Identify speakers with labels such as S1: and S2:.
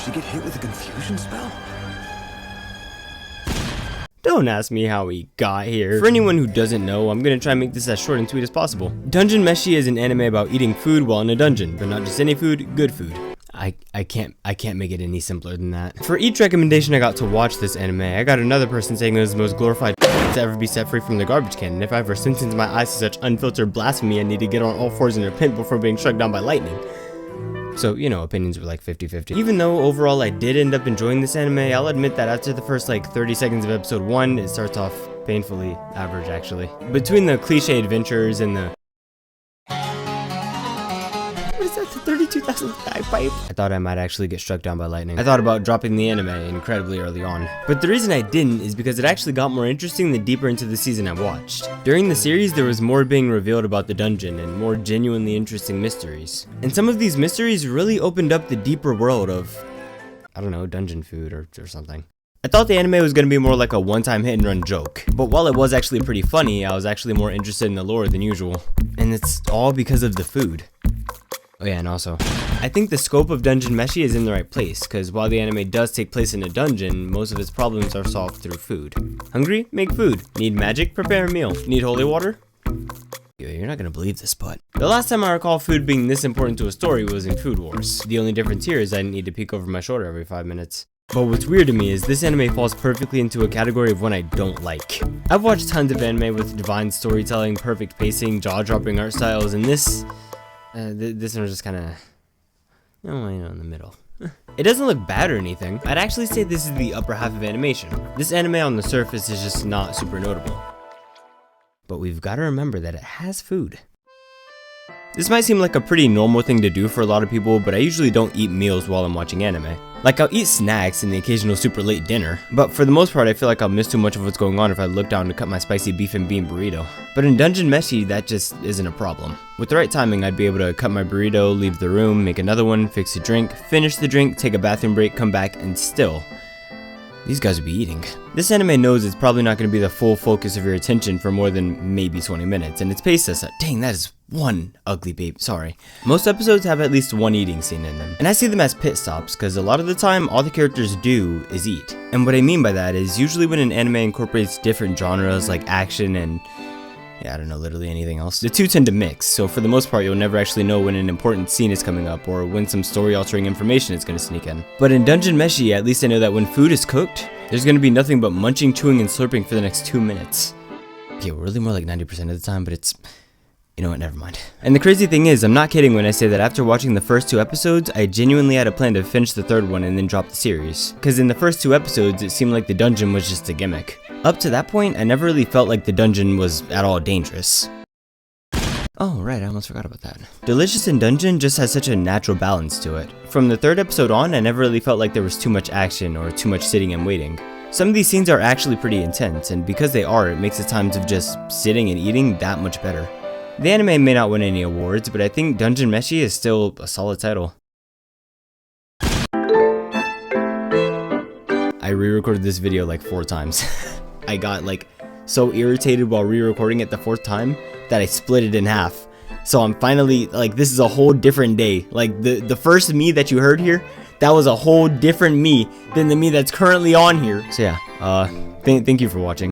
S1: she get hit with a confusion spell?
S2: Don't ask me how he got here. For anyone who doesn't know, I'm gonna try and make this as short and sweet as possible. Dungeon Meshi is an anime about eating food while in a dungeon, but not just any food, good food. I can't make it any simpler than that. For each recommendation I got to watch this anime, I got another person saying it was the most glorified to ever be set free from the garbage can, and if I ever sentenced my eyes to such unfiltered blasphemy, I need to get on all fours and repent before being struck down by lightning. So, you know, opinions were like 50-50. Even though overall I did end up enjoying this anime, I'll admit that after the first like 30 seconds of episode 1, it starts off painfully average actually. Between the cliche adventures and the... What is that, the 32,000 guy pipe? I thought I might actually get struck down by lightning. I thought about dropping the anime incredibly early on. But the reason I didn't is because it actually got more interesting the deeper into the season I watched. During the series, there was more being revealed about the dungeon and more genuinely interesting mysteries. And some of these mysteries really opened up the deeper world of, I don't know, dungeon food or something. I thought the anime was going to be more like a one-time hit and run joke, but while it was actually pretty funny, I was actually more interested in the lore than usual. And it's all because of the food. Oh yeah, and also, I think the scope of Dungeon Meshi is in the right place, because while the anime does take place in a dungeon, most of its problems are solved through food. Hungry? Make food. Need magic? Prepare a meal. Need holy water? You're not gonna believe this, but the last time I recall food being this important to a story was in Food Wars. The only difference here is I didn't need to peek over my shoulder every 5 minutes. But what's weird to me is this anime falls perfectly into a category of one I don't like. I've watched tons of anime with divine storytelling, perfect pacing, jaw-dropping art styles, and this one was just kind of, you know, in the middle. It doesn't look bad or anything. I'd actually say this is the upper half of animation. This anime on the surface is just not super notable. But we've got to remember that it has food. This might seem like a pretty normal thing to do for a lot of people, but I usually don't eat meals while I'm watching anime. Like, I'll eat snacks and the occasional super late dinner, but for the most part I feel like I'll miss too much of what's going on if I look down to cut my spicy beef and bean burrito. But in Dungeon Meshi, that just isn't a problem. With the right timing, I'd be able to cut my burrito, leave the room, make another one, fix a drink, finish the drink, take a bathroom break, come back, and still, these guys would be eating. This anime knows it's probably not going to be the full focus of your attention for more than maybe 20 minutes, and it's paced as dang, that is one ugly babe, sorry. Most episodes have at least one eating scene in them, and I see them as pit stops because a lot of the time all the characters do is eat. And what I mean by that is usually when an anime incorporates different genres like action and, yeah, I don't know, literally anything else, the two tend to mix, so for the most part you'll never actually know when an important scene is coming up or when some story altering information is going to sneak in. But in Dungeon Meshi, at least I know that when food is cooked, there's going to be nothing but munching, chewing, and slurping for the next 2 minutes. Okay, really more like 90% of the time, but it's, you know what, never mind. And the crazy thing is, I'm not kidding when I say that after watching the first 2 episodes, I genuinely had a plan to finish the 3rd one and then drop the series. Because in the first 2 episodes, it seemed like the dungeon was just a gimmick. Up to that point, I never really felt like the dungeon was at all dangerous. Oh, right, I almost forgot about that. Delicious in Dungeon just has such a natural balance to it. From the 3rd episode on, I never really felt like there was too much action or too much sitting and waiting. Some of these scenes are actually pretty intense, and because they are, it makes the times of just sitting and eating that much better. The anime may not win any awards, but I think Dungeon Meshi is still a solid title. I re-recorded this video like 4 times. I got like so irritated while re-recording it the 4th time that I split it in half. So I'm finally, like, this is a whole different day. Like, the first me that you heard here, that was a whole different me than the me that's currently on here. So yeah, thank you for watching.